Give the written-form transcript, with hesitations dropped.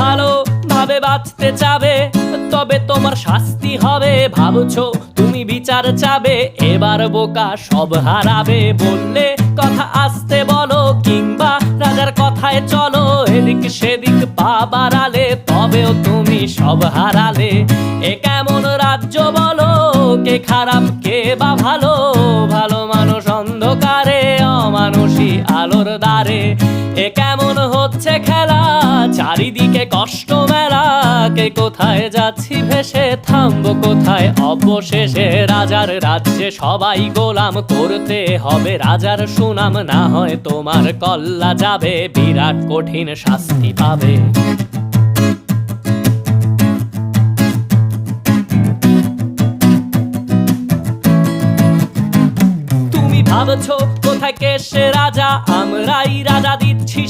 ভালো ভাবে বাঁচতে চাবে, তবে তোমার শাস্তি হবে। ভাবছো তুমি বিচার চাবে, এবার বোকা সব হারাবে। বললে কথা আসতে বলো, কিংবা রাজার কথায় চলো, এদিক সেদিক পা বাড়ালে তবেও তুমি সব হারালে। এ কেমন রাজ্য বলো, কে খারাপ কে বা ভালো? ভালো মানুষ অন্ধকারে, অমানুষী আলোর দ্বারে। এ কেমন হচ্ছে খেলা, চারিদিকে কষ্ট মেলা। কে কোথায় যাচ্ছি ভেসে, থামবো কোথায় অবশেষে? রাজার রাজ্যে সবাই গোলাম, করতে হবে রাজার সুনাম। না হয় তোমার কল্লা যাবে, বিরাট কঠিন শাস্তি পাবে। তুমি ভাবছো কোথায় কে সে রাজা, আমরাই রাজা দিচ্ছি।